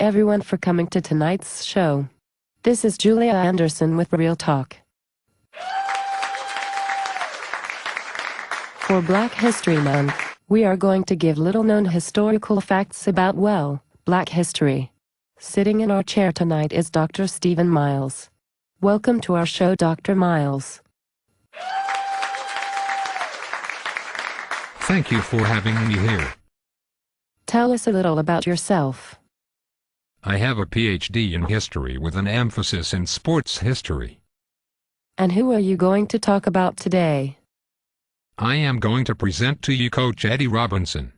everyone for coming to tonight's show. This is Julia Anderson with Real Talk. For Black History Month, we are going to give little-known historical facts about, well, Black history. Sitting in our chair tonight is Dr. Stephen Miles. Welcome to our show, Dr. Miles. Thank you for having me here. Tell us a little about yourself. I have a PhD in history with an emphasis in sports history. And who are you going to talk about today? I am going to present to you Coach Eddie Robinson.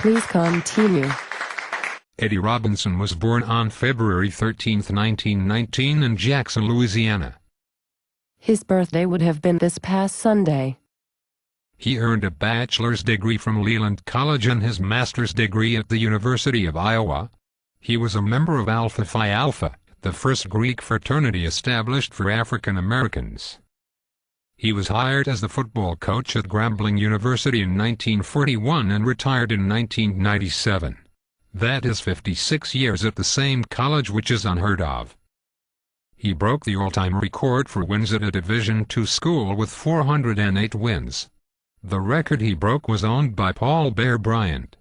Please continue. Eddie Robinson was born on February 13, 1919 in Jackson, Louisiana. His birthday would have been this past Sunday. He earned a bachelor's degree from Leland College and his master's degree at the University of Iowa. He was a member of Alpha Phi Alpha, the first Greek fraternity established for African Americans. He was hired as the football coach at Grambling University in 1941 and retired in 1997. That is 56 years at the same college, which is unheard of. He broke the all-time record for wins at a Division II school with 408 wins. The record he broke was owned by Paul Bear Bryant.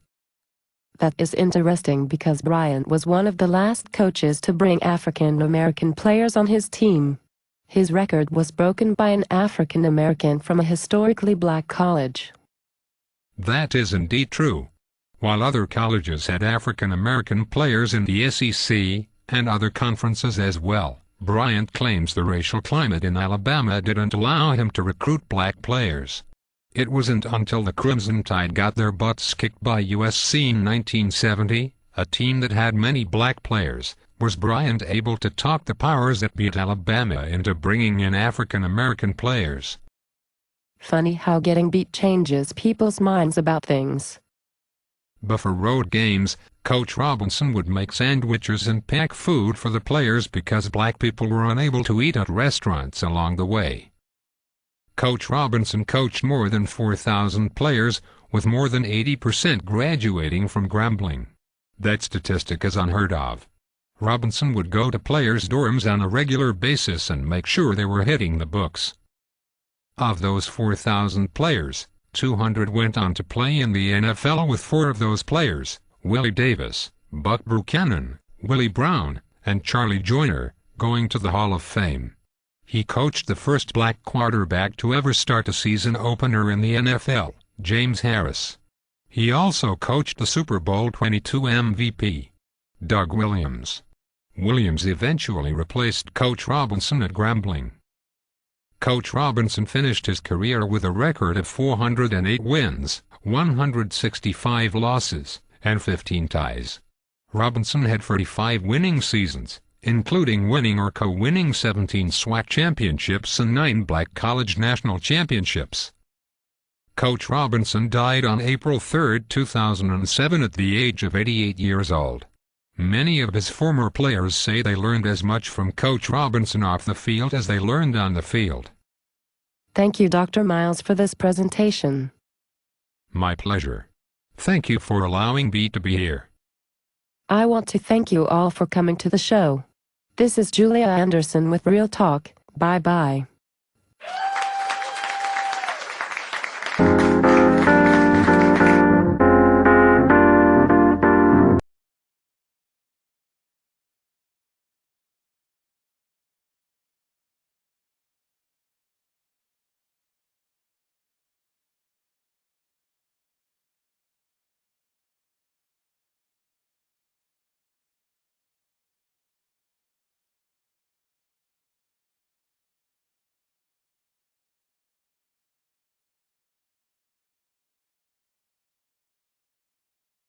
That is interesting because Bryant was one of the last coaches to bring African American players on his team. His record was broken by an African American from a historically black college. That is indeed true. While other colleges had African American players in the SEC and other conferences as well, Bryant claims the racial climate in Alabama didn't allow him to recruit black players. It wasn't until the Crimson Tide got their butts kicked by USC in 1970, a team that had many black players, was Bryant able to talk the powers that be at Alabama into bringing in African American players. Funny how getting beat changes people's minds about things. But for road games, Coach Robinson would make sandwiches and pack food for the players because black people were unable to eat at restaurants along the way. Coach Robinson coached more than 4,000 players, with more than 80% graduating from Grambling. That statistic is unheard of. Robinson would go to players' dorms on a regular basis and make sure they were hitting the books. Of those 4,000 players, 200 went on to play in the NFL, with 4 of those players, Willie Davis, Buck Buchanan, Willie Brown, and Charlie Joyner, going to the Hall of Fame. He coached the first black quarterback to ever start a season opener in the NFL, James Harris. He also coached the Super Bowl XXII MVP, Doug Williams. Williams eventually replaced Coach Robinson at Grambling. Coach Robinson finished his career with a record of 408 wins, 165 losses, and 15 ties. Robinson had 45 winning seasons, including winning or co-winning 17 SWAC championships and 9 black college national championships. Coach Robinson died on April 3, 2007 at the age of 88 years old. Many of his former players say they learned as much from Coach Robinson off the field as they learned on the field. Thank you, Dr. Miles, for this presentation. My pleasure. Thank you for allowing me to be here. I want to thank you all for coming to the show. This is Julia Anderson with Real Talk. Bye-bye.